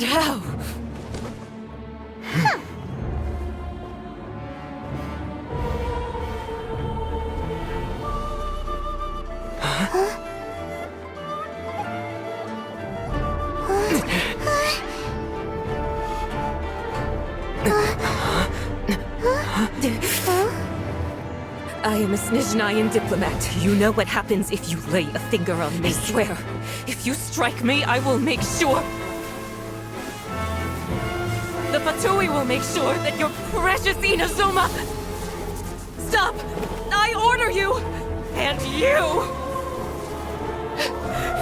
But how? I am a Signora I diplomat. You know what happens if you lay a finger on me. I swear, if you strike me, I will make sure... The Patui will make sure that your precious Inazuma... Stop! I order you! And you!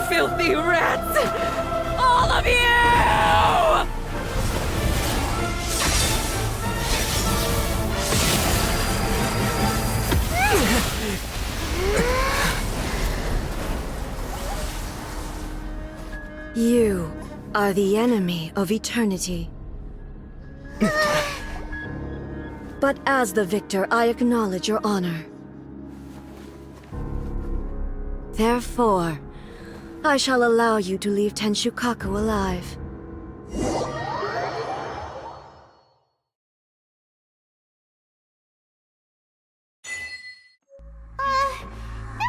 Filthy rats! All of you! You are the enemy of eternity. But as the victor, I acknowledge your honor. Therefore, I shall allow you to leave Tenshukaku alive. The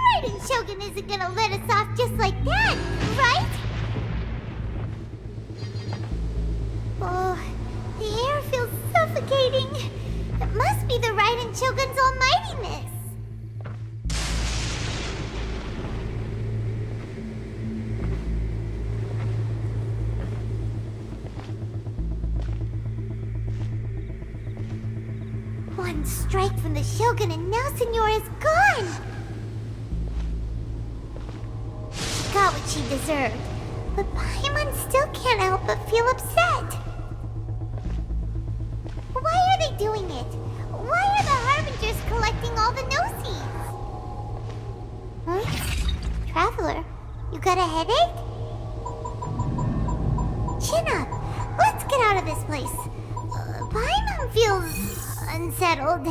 Raiden Shogun isn't gonna let us off just like that, right? Oh, the air feels suffocating. It must be the Raiden Shogun's almightiness. One strike from the Shogun and now Signora's gone! She got what she deserved, but Paimon still can't help but feel upset. Why are they doing it? Why are the Harbingers collecting all the no-seeds? Huh? Traveler, you got a headache? Chin up! Let's get out of this place. Paimon feels... unsettled.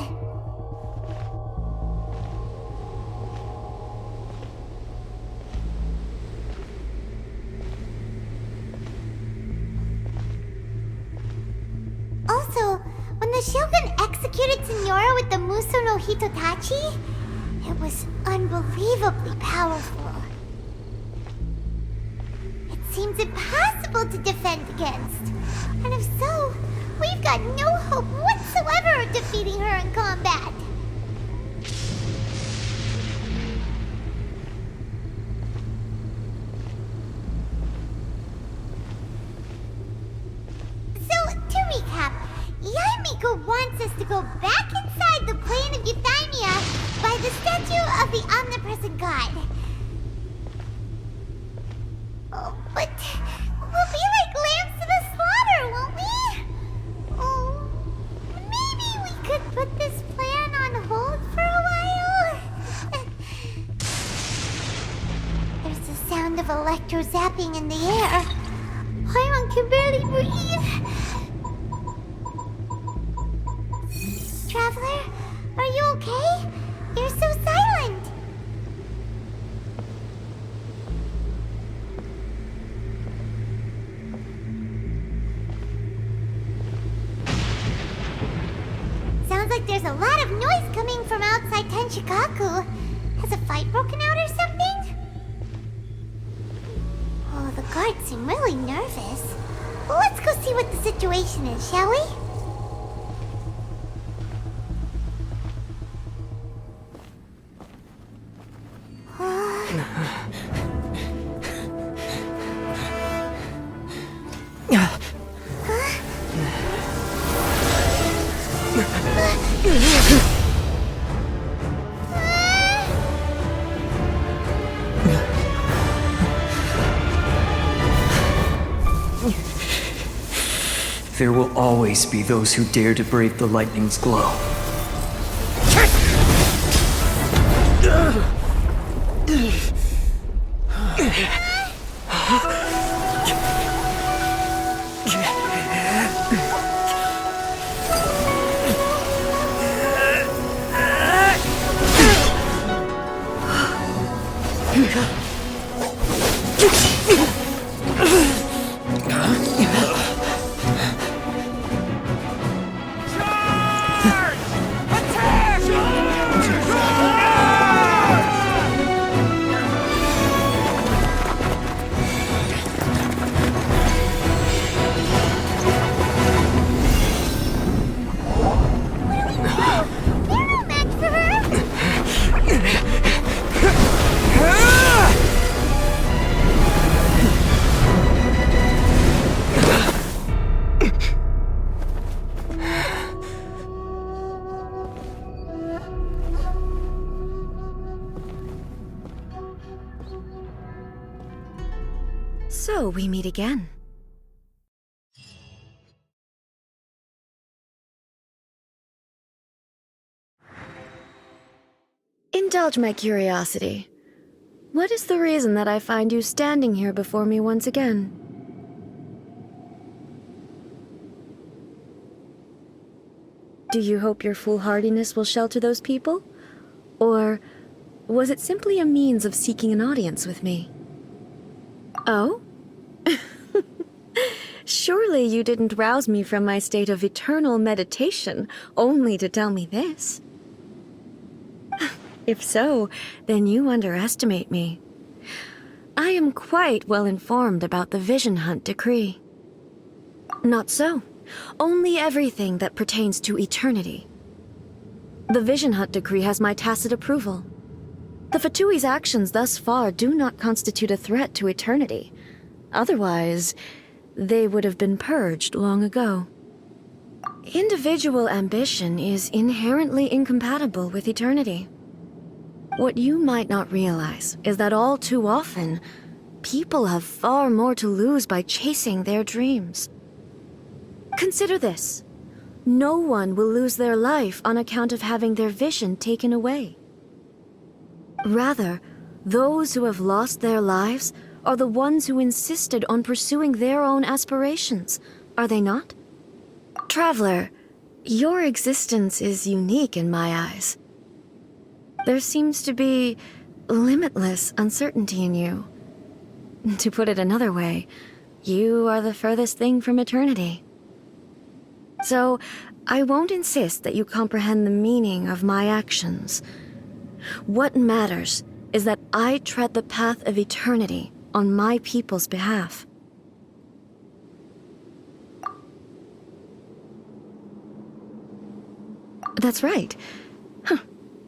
Also, when the Shogun executed Signora with the Muso no Hitotachi, it was unbelievably powerful. It seems impossible to defend against. And if so, we've got no hope whatsoever of defeating her in combat. So, to recap, Yaimiko wants us to go back inside the plane of Euthymia by the statue of the omnipresent god. Oh, but we'll be like lambs to the slaughter, won't we? Oh, maybe we could put this plan on hold for a while? There's the sound of electro zapping in the air. Paimon can barely breathe. Traveler, are you okay? You're so silent. Sounds like there's a lot of noise coming from outside Tenshukaku. Has a fight broken out or something? Oh, the guards seem really nervous. Well, let's go see what the situation is, shall we? There will always be those who dare to brave the lightning's glow. So we meet again. Indulge my curiosity. What is the reason that I find you standing here before me once again? Do you hope your foolhardiness will shelter those people? Or was it simply a means of seeking an audience with me? Oh? Surely you didn't rouse me from my state of eternal meditation only to tell me this. If so, then you underestimate me. I am quite well informed about the Vision Hunt decree. Not so. Only everything that pertains to eternity. The Vision Hunt decree has my tacit approval. The Fatui's actions thus far do not constitute a threat to eternity. Otherwise, they would have been purged long ago. Individual ambition is inherently incompatible with eternity. What you might not realize is that all too often, people have far more to lose by chasing their dreams. Consider this. No one will lose their life on account of having their vision taken away. Rather, those who have lost their lives are the ones who insisted on pursuing their own aspirations, are they not? Traveler, your existence is unique in my eyes. There seems to be limitless uncertainty in you. To put it another way, you are the furthest thing from eternity. So, I won't insist that you comprehend the meaning of my actions. What matters is that I tread the path of eternity on my people's behalf. That's right.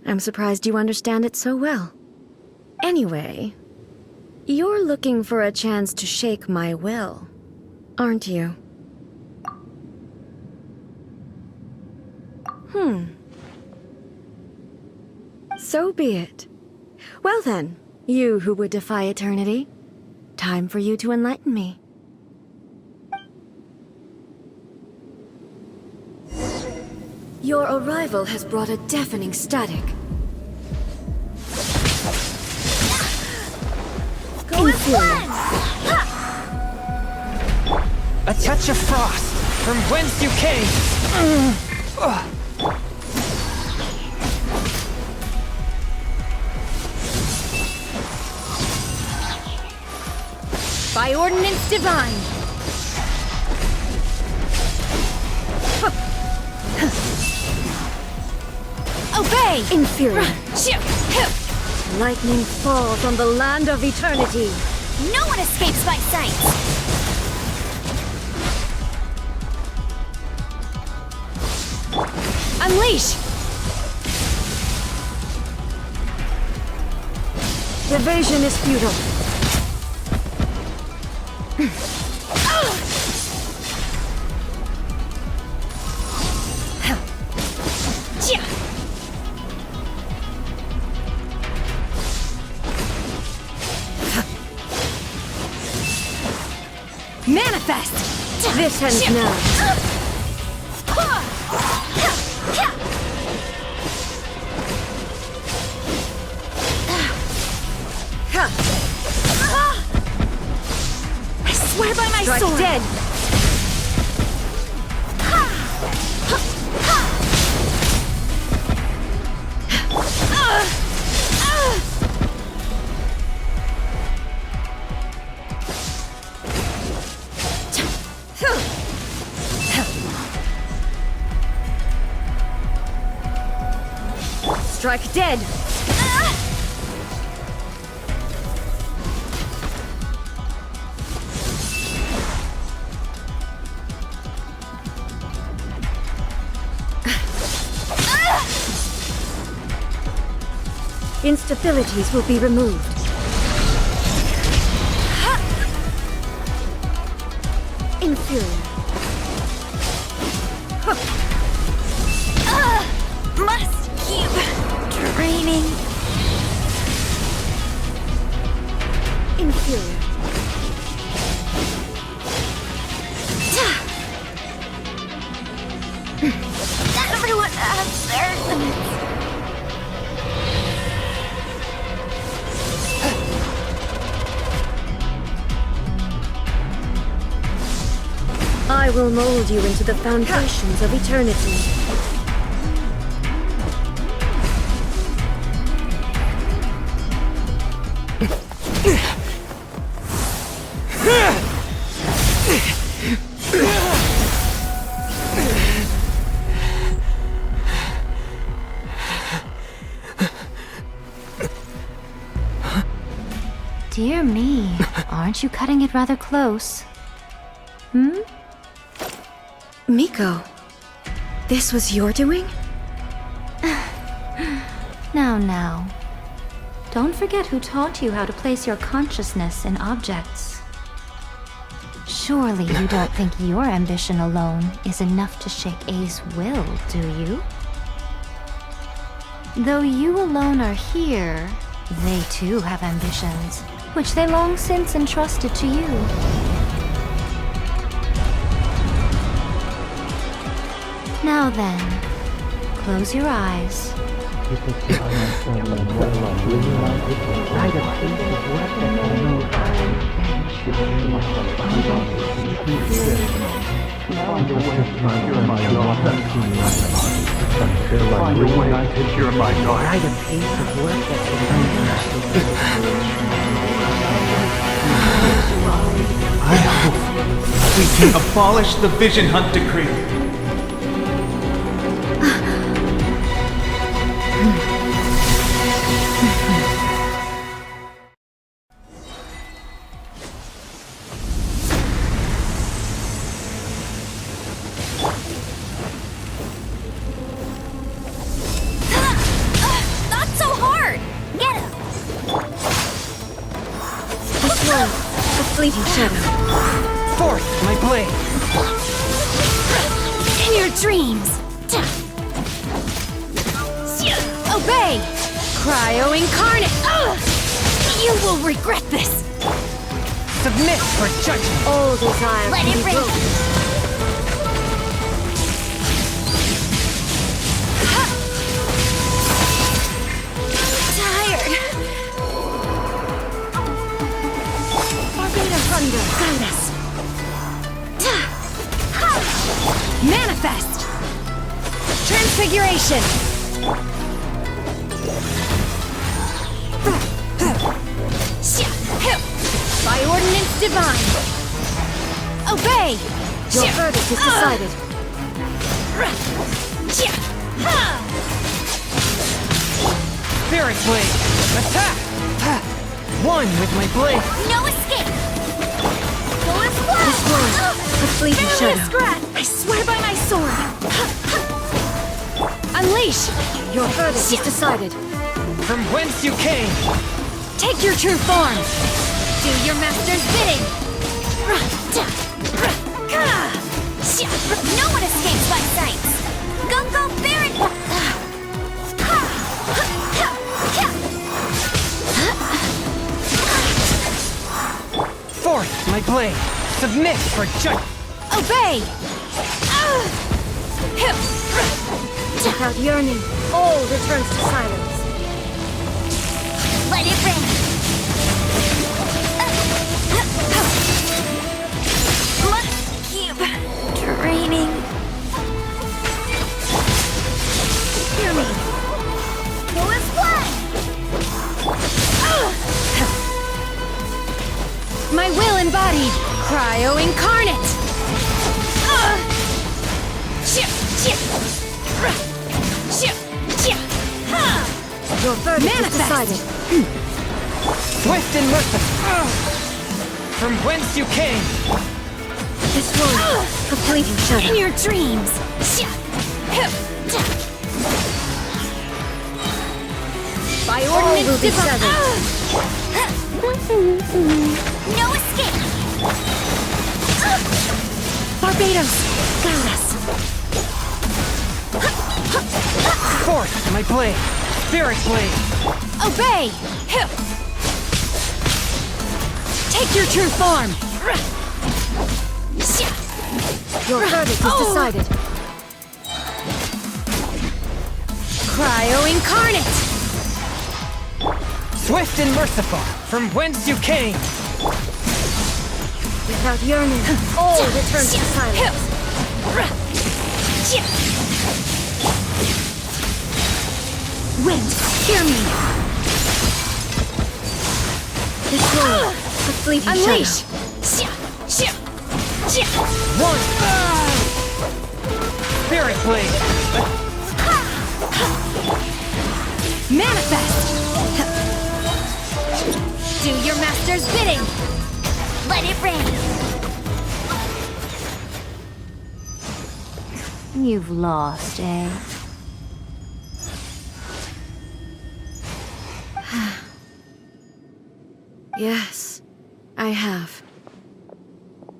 I'm surprised you understand it so well. Anyway, you're looking for a chance to shake my will, aren't you? So be it. Well then, you who would defy eternity, time for you to enlighten me. Your arrival has brought a deafening static. Inferior. A touch of frost from whence you came. By ordinance divine. Obey! Inferior. Lightning falls on the land of eternity. No one escapes my sight! Unleash! Evasion is futile. Manifest! This ends now. I swear by my Strike sword! dead. Strike dead. Instabilities will be removed. Inferior. Must keep draining. Inferior. I will mold you into the foundations of eternity. Dear me, aren't you cutting it rather close? Miko, this was your doing? Now. Don't forget who taught you how to place your consciousness in objects. Surely you don't think your ambition alone is enough to shake A's will, do you? Though you alone are here, they too have ambitions, which they long since entrusted to you. Now then, close your eyes. I hope we can abolish the Vision Hunt Decree. Not so hard! Get him! This one, a fleeting shadow. Forth, my blade! In your dreams! Obey! Cryo incarnate! You will regret this! Submit for judgment! All desire Let can it be ring! broken. Tired! Barbada thunder, guide us. Manifest! Transfiguration! By ordinance divine! Obey! Your verdict is decided. Spirit blade! Attack! One with my blade! No escape! Go as This one, a fleeting Barely a shadow. scratch! I swear by my sword! Unleash! Your verdict is decided. From whence you came! Take your true form! Do your master's bidding! No one escapes my sight! Go, Baron! Forth, my blade! Submit for judgment! Obey! Without yearning, all returns to silence. Let it ring! Must keep training. Hear me. Go as one! My will embodied! Cryo incarnate! Your verdict Manifest. is decided. Swift and merciful! From whence you came! This one, a fleeting In shadow. your dreams! By All ordinance will be divine! severed. No escape! Barbados, guide us. Forth, my blade! Spirit blade! Obey! Take your true form! Your verdict is decided. Cryo incarnate! Swift and merciful, from whence you came! Without yearning, all returns to silence. Wind, hear me! Destroy the fleeting Unleash! shadow. One! Spirit Blade! Manifest! Do your master's bidding! Let it rain. You've lost, eh? Yes, I have.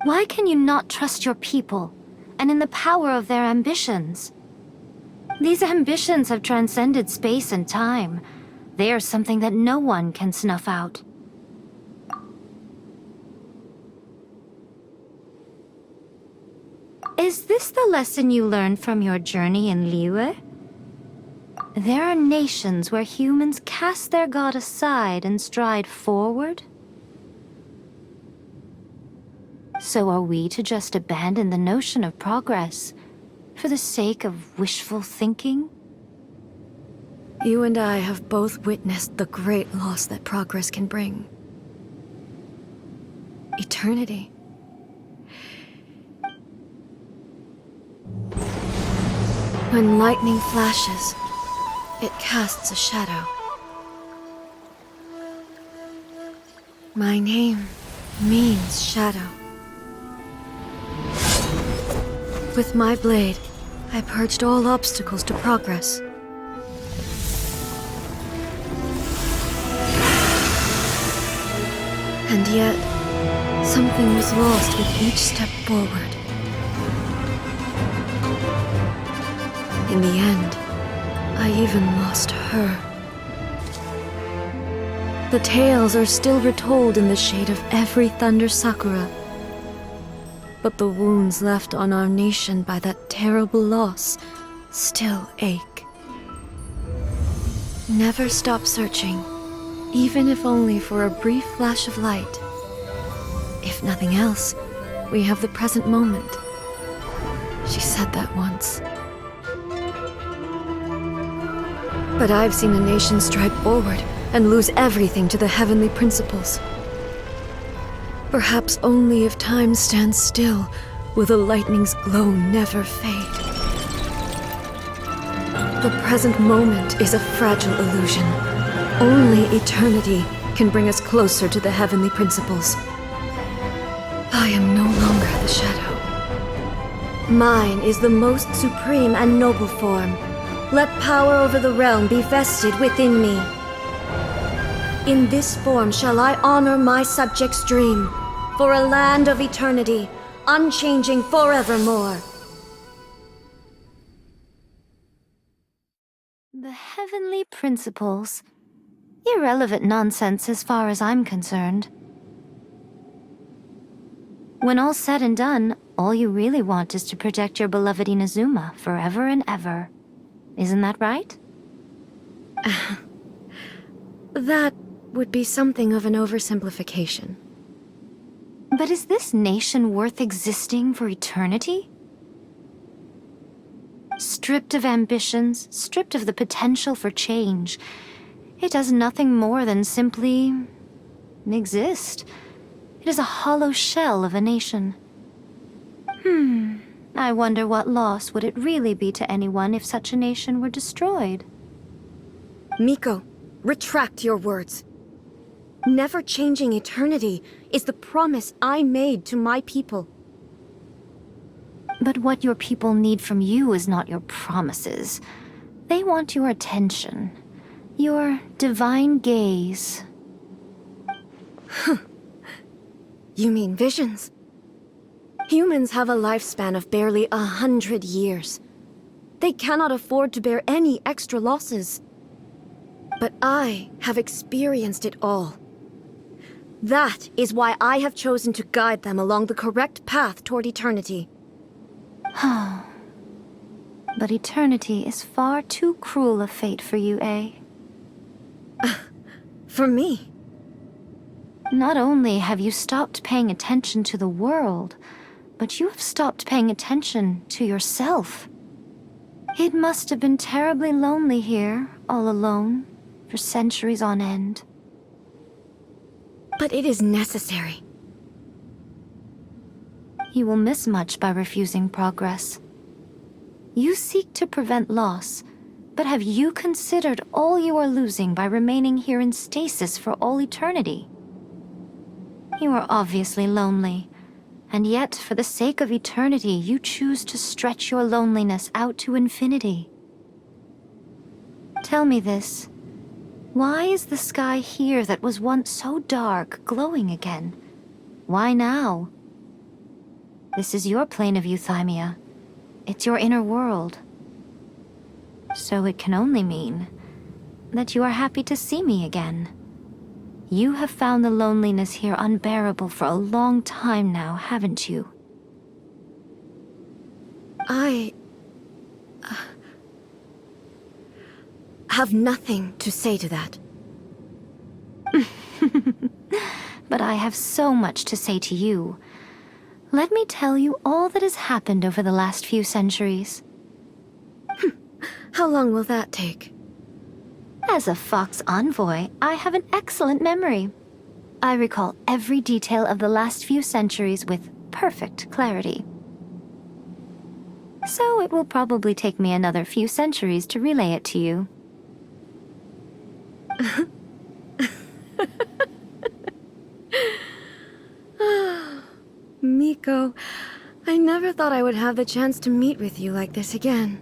Why can you not trust your people, and in the power of their ambitions? These ambitions have transcended space and time. They are something that no one can snuff out. Is this the lesson you learned from your journey in Liyue? There are nations where humans cast their god aside and stride forward? So are we to just abandon the notion of progress for the sake of wishful thinking? You and I have both witnessed the great loss that progress can bring. Eternity. When lightning flashes, it casts a shadow. My name means shadow. With my blade, I purged all obstacles to progress. And yet, something was lost with each step forward. In the end, I even lost her. The tales are still retold in the shade of every thunder sakura. But the wounds left on our nation by that terrible loss still ache. Never stop searching, even if only for a brief flash of light. If nothing else, we have the present moment. She said that once. But I've seen a nation stride forward and lose everything to the heavenly principles. Perhaps only if time stands still will the lightning's glow never fade. The present moment is a fragile illusion. Only eternity can bring us closer to the heavenly principles. I am no longer the shadow. Mine is the most supreme and noble form. Let power over the realm be vested within me. In this form shall I honor my subjects' dream, for a land of eternity, unchanging forevermore. The heavenly principles. Irrelevant nonsense as far as I'm concerned. When all's said and done, all you really want is to protect your beloved Inazuma forever and ever. Isn't that right? That would be something of an oversimplification. But is this nation worth existing for eternity? Stripped of ambitions, stripped of the potential for change, it does nothing more than simply exist. It is a hollow shell of a nation. I wonder what loss would it really be to anyone if such a nation were destroyed? Miko, retract your words. Never changing eternity is the promise I made to my people. But what your people need from you is not your promises. They want your attention. Your divine gaze. You mean visions? Humans have a lifespan of barely 100 years. They cannot afford to bear any extra losses. But I have experienced it all. That is why I have chosen to guide them along the correct path toward eternity. But eternity is far too cruel a fate for you, eh? For me? Not only have you stopped paying attention to the world, but you have stopped paying attention to yourself. It must have been terribly lonely here, all alone, for centuries on end. But it is necessary. You will miss much by refusing progress. You seek to prevent loss, but have you considered all you are losing by remaining here in stasis for all eternity? You are obviously lonely, and yet for the sake of eternity you choose to stretch your loneliness out to infinity. Tell me this. Why is the sky here that was once so dark glowing again? Why now? This is your plane of euthymia. It's your inner world. So it can only mean that you are happy to see me again. You have found the loneliness here unbearable for a long time now, haven't you? I have nothing to say to that. But I have so much to say to you. Let me tell you all that has happened over the last few centuries. How long will that take? As a Fox envoy, I have an excellent memory. I recall every detail of the last few centuries with perfect clarity. So it will probably take me another few centuries to relay it to you. Miko, I never thought I would have the chance to meet with you like this again.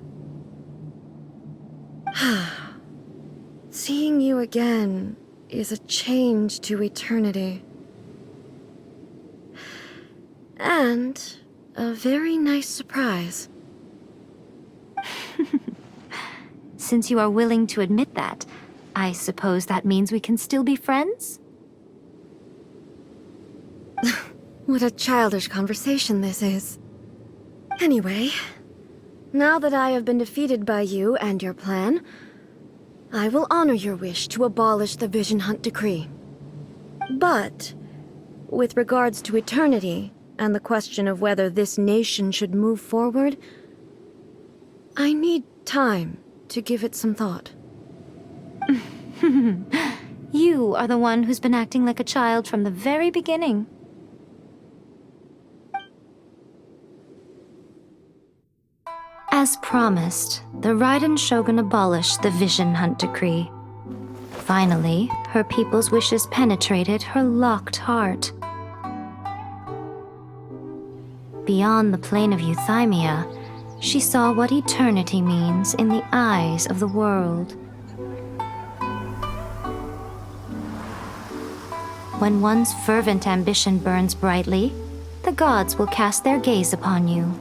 Seeing you again is a change to eternity. And a very nice surprise. Since you are willing to admit that, I suppose that means we can still be friends? What a childish conversation this is. Anyway, now that I have been defeated by you and your plan, I will honor your wish to abolish the Vision Hunt Decree. But, with regards to eternity, and the question of whether this nation should move forward, I need time to give it some thought. You are the one who's been acting like a child from the very beginning. As promised, the Raiden Shogun abolished the Vision Hunt Decree. Finally, her people's wishes penetrated her locked heart. Beyond the plane of euthymia, she saw what eternity means in the eyes of the world. When one's fervent ambition burns brightly, the gods will cast their gaze upon you.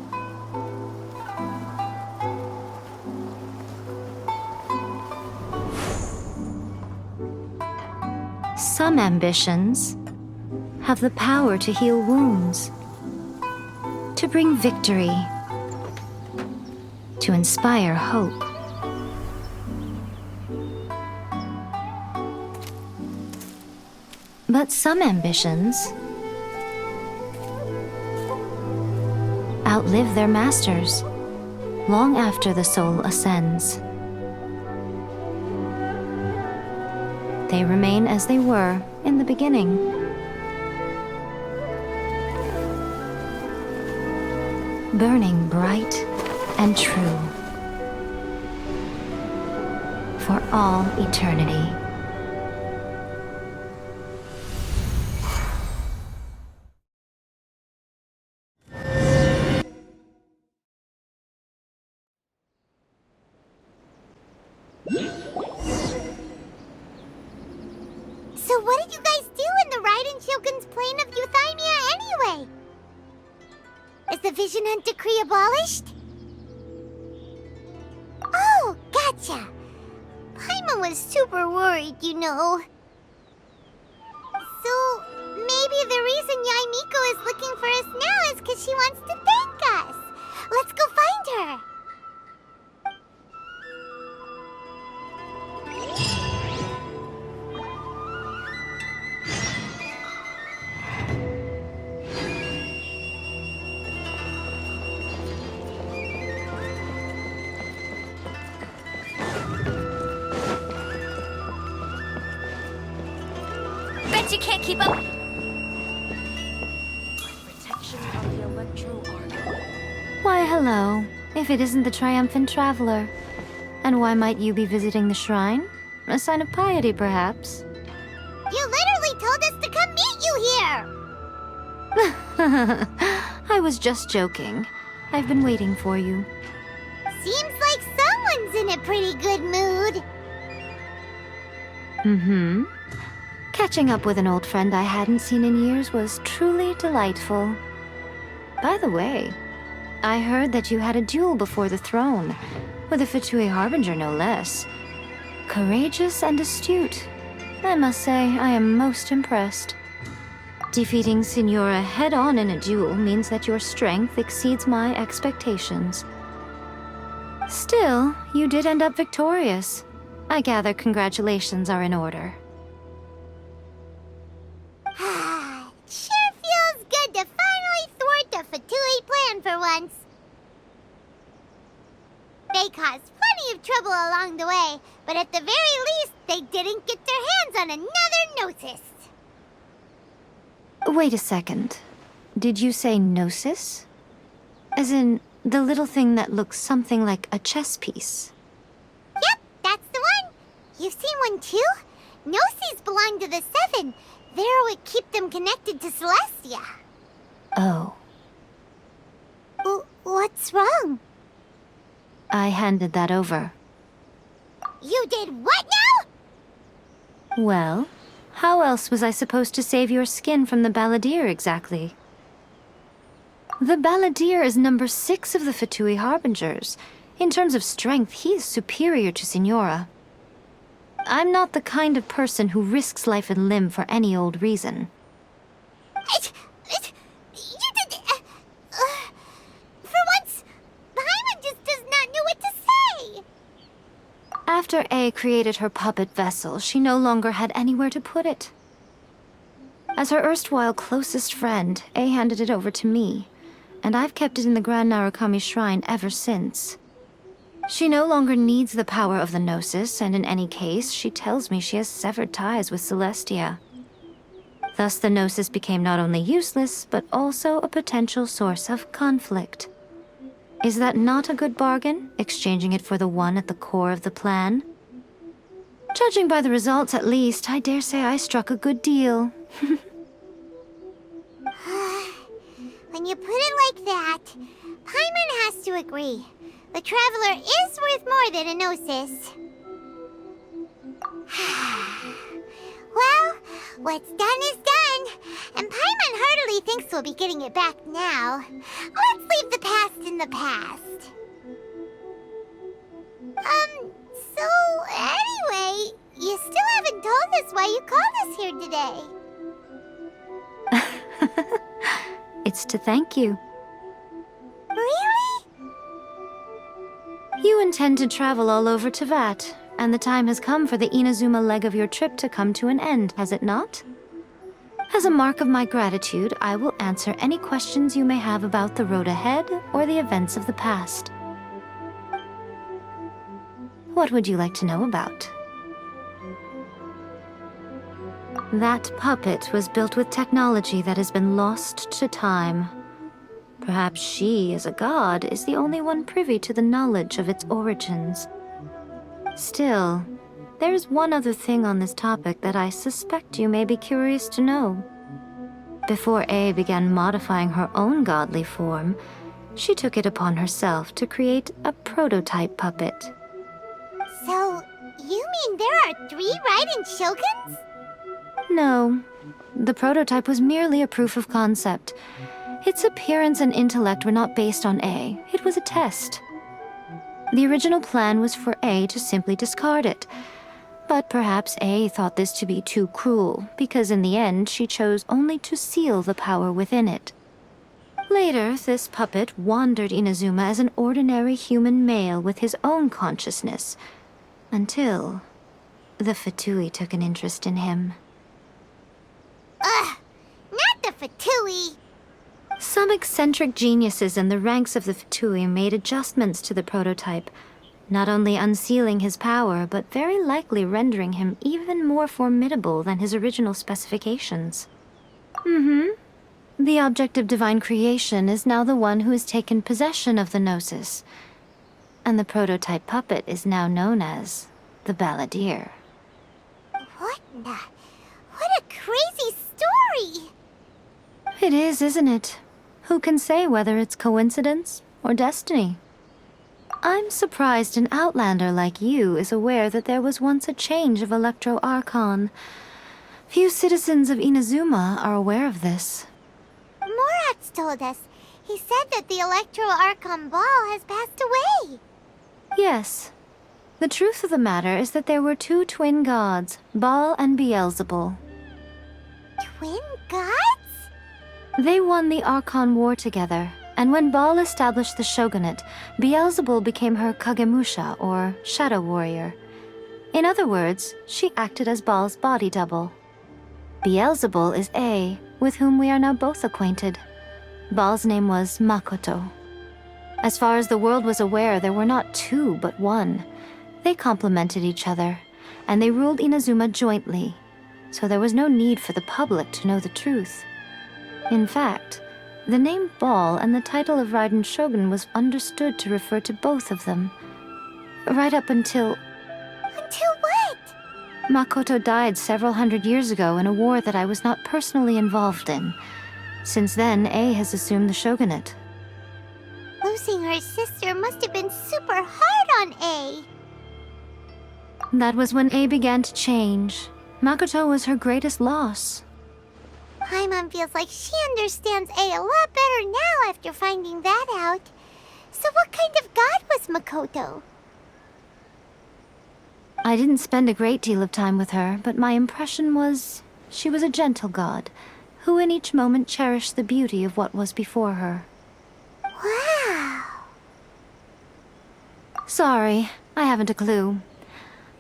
Some ambitions have the power to heal wounds, to bring victory, to inspire hope. But some ambitions outlive their masters long after the soul ascends. They remain as they were in the beginning. Burning bright and true for all eternity. So what did you guys do in the Raiden Shogun's plane of euthymia anyway? Is the Vision Hunt Decree abolished? Oh, gotcha. Paimon was super worried, you know. So, maybe the reason Yaimiko is looking for us now is because she wants to thank us. Let's go find her. can't keep up. Protection of the electro arc. Why, hello. If it isn't the triumphant traveler. And why might you be visiting the shrine? A sign of piety, perhaps? You literally told us to come meet you here! I was just joking. I've been waiting for you. Seems like someone's in a pretty good mood. Mm-hmm. Catching up with an old friend I hadn't seen in years was truly delightful. By the way, I heard that you had a duel before the throne, with a Fatui Harbinger no less. Courageous and astute. I must say, I am most impressed. Defeating Signora head-on in a duel means that your strength exceeds my expectations. Still, you did end up victorious. I gather congratulations are in order. Sure feels good to finally thwart the Fatui plan for once. They caused plenty of trouble along the way, but at the very least, they didn't get their hands on another Gnosis. Wait a second. Did you say Gnosis? As in, the little thing that looks something like a chess piece? Yep, that's the one. You've seen one too? Gnosis belong to the Seven. They're what keep them connected to Celestia. Oh. What's wrong? I handed that over. You did what now? Well, how else was I supposed to save your skin from the Balladeer exactly? The Balladeer is number 6 of the Fatui Harbingers. In terms of strength, he is superior to Signora. I'm not the kind of person who risks life and limb for any old reason. You did... for once, Paimon just does not know what to say. After A created her puppet vessel, she no longer had anywhere to put it. As her erstwhile closest friend, A handed it over to me, and I've kept it in the Grand Narukami Shrine ever since. She no longer needs the power of the Gnosis, and in any case, she tells me she has severed ties with Celestia. Thus the Gnosis became not only useless, but also a potential source of conflict. Is that not a good bargain, exchanging it for the one at the core of the plan? Judging by the results, at least, I dare say I struck a good deal. When you put it like that, Paimon has to agree. The Traveler is worth more than a Gnosis. Well, what's done is done, and Paimon heartily thinks we'll be getting it back now. Let's leave the past in the past. So anyway, you still haven't told us why you called us here today. It's to thank you. Really? You intend to travel all over Teyvat, and the time has come for the Inazuma leg of your trip to come to an end, has it not? As a mark of my gratitude, I will answer any questions you may have about the road ahead or the events of the past. What would you like to know about? That puppet was built with technology that has been lost to time. Perhaps she, as a god, is the only one privy to the knowledge of its origins. Still, there's one other thing on this topic that I suspect you may be curious to know. Before A began modifying her own godly form, she took it upon herself to create a prototype puppet. So, you mean there are 3 Raiden Shoguns? No, the prototype was merely a proof of concept. Its appearance and intellect were not based on A, it was a test. The original plan was for A to simply discard it. But perhaps A thought this to be too cruel, because in the end she chose only to seal the power within it. Later, this puppet wandered Inazuma as an ordinary human male with his own consciousness, until the Fatui took an interest in him. Ugh, not the Fatui. Some eccentric geniuses in the ranks of the Fatui made adjustments to the prototype, not only unsealing his power, but very likely rendering him even more formidable than his original specifications. The object of divine creation is now the one who has taken possession of the Gnosis, and the prototype puppet is now known as the Balladeer. What a crazy story! It is, isn't it? Who can say whether it's coincidence or destiny? I'm surprised an outlander like you is aware that there was once a change of Electro Archon. Few citizens of Inazuma are aware of this. Morat's told us. He said that the Electro Archon Ball has passed away. Yes. The truth of the matter is that there were two twin gods, Baal and Beelzebul. Twin gods? They won the Archon War together, and when Baal established the shogunate, Beelzebul became her Kagemusha, or shadow warrior. In other words, she acted as Baal's body double. Beelzebul is A, with whom we are now both acquainted. Baal's name was Makoto. As far as the world was aware, there were not two, but one. They complemented each other, and they ruled Inazuma jointly, so there was no need for the public to know the truth. In fact, the name Baal and the title of Raiden Shogun was understood to refer to both of them. Right up until... Until what? Makoto died several hundred years ago in a war that I was not personally involved in. Since then, A has assumed the shogunate. Losing her sister must have been super hard on A. That was when A began to change. Makoto was her greatest loss. Paimon feels like she understands A a lot better now after finding that out. So what kind of god was Makoto? I didn't spend a great deal of time with her, but my impression was she was a gentle god, who in each moment cherished the beauty of what was before her. Wow. Sorry, I haven't a clue.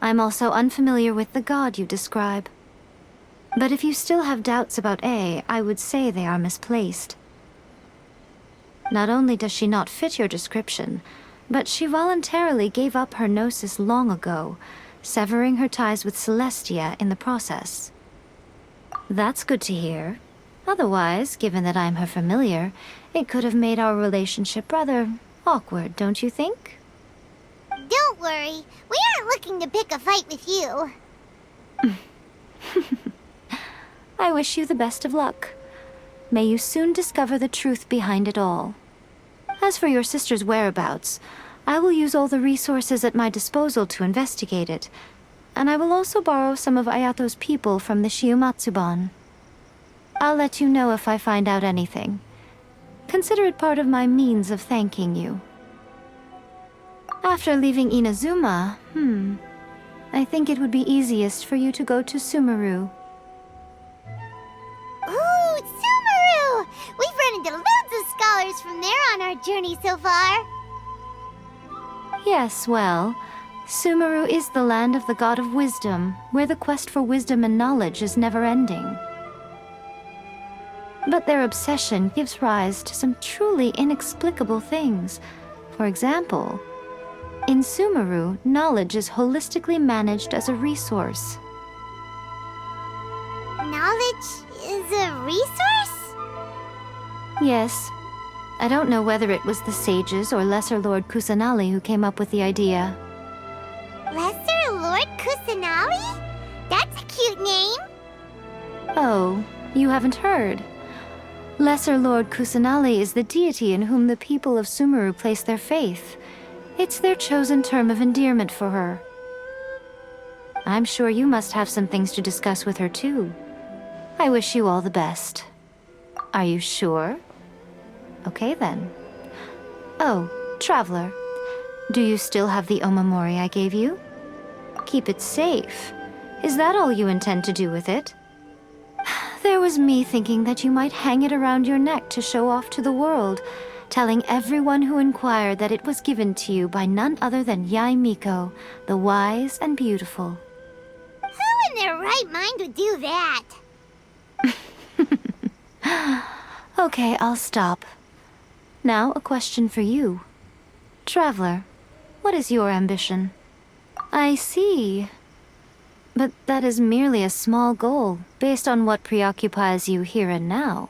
I'm also unfamiliar with the god you describe. But if you still have doubts about A, I would say they are misplaced. Not only does she not fit your description, but she voluntarily gave up her gnosis long ago, severing her ties with Celestia in the process. That's good to hear. Otherwise, given that I'm her familiar, it could have made our relationship rather awkward, don't you think? Don't worry, we aren't looking to pick a fight with you. I wish you the best of luck. May you soon discover the truth behind it all. As for your sister's whereabouts, I will use all the resources at my disposal to investigate it, and I will also borrow some of Ayato's people from the Shiumatsuban. I'll let you know if I find out anything. Consider it part of my means of thanking you. After leaving Inazuma, I think it would be easiest for you to go to Sumeru. Ooh, Sumeru! We've run into loads of scholars from there on our journey so far. Yes, well, Sumeru is the land of the god of wisdom, where the quest for wisdom and knowledge is never-ending. But their obsession gives rise to some truly inexplicable things. For example, in Sumeru, knowledge is holistically managed as a resource. Knowledge is a resource? Yes. I don't know whether it was the sages or Lesser Lord Kusanali who came up with the idea. Lesser Lord Kusanali? That's a cute name. Oh, you haven't heard. Lesser Lord Kusanali is the deity in whom the people of Sumeru place their faith. It's their chosen term of endearment for her. I'm sure you must have some things to discuss with her too. I wish you all the best. Are you sure? Okay then. Oh, Traveler. Do you still have the omamori I gave you? Keep it safe. Is that all you intend to do with it? There was me thinking that you might hang it around your neck to show off to the world, telling everyone who inquired that it was given to you by none other than Yae Miko, the wise and beautiful. Who in their right mind would do that? Okay, I'll stop. Now, a question for you. Traveler, What is your ambition? I see. But that is merely a small goal, based on what preoccupies you here and now.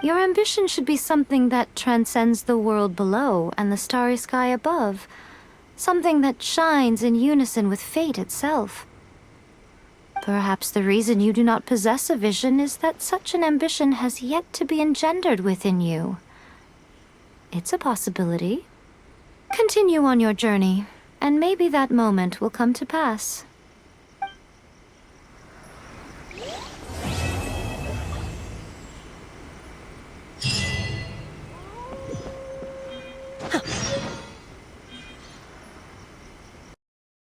Your ambition should be something that transcends the world below and the starry sky above. Something that shines in unison with fate itself. Perhaps the reason you do not possess a vision is that such an ambition has yet to be engendered within you. It's a possibility. Continue on your journey, and maybe that moment will come to pass.